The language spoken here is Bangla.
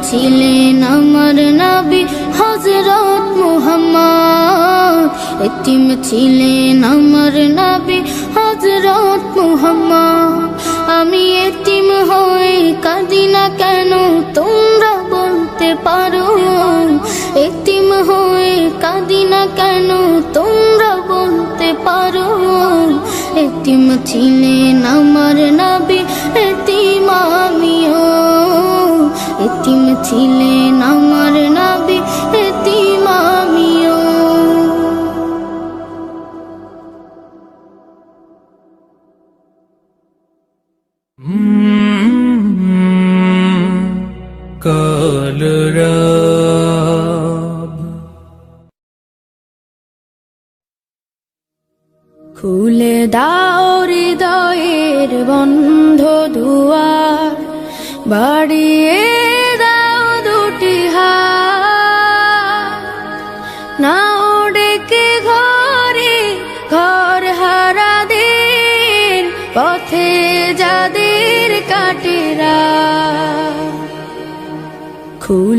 ছিলেন আমার নবী হযরত মুহাম্মদ, এতিম ছিলেন আমার নবী হযরত মুহাম্মদ। আমি এতিম হয়ে কাঁদি না কেন তোমরা বলতে পারো, এতিম হয়ে কাঁদি না কেন তোমরা বলতে পারো। এতিম ছিলেন আমার নবী এতিম আমিও, এতিম ছিলেন আমার নবী এতিম আমিও। কলরব খুলে দাও হৃদয়ের বন্ধ দুয়ার, বাড়িয়ে দাও দুটি হাত, নাও ডেকে ঘরে ঘর হারা দিন, পথে যাদের কাটেরা। খুলে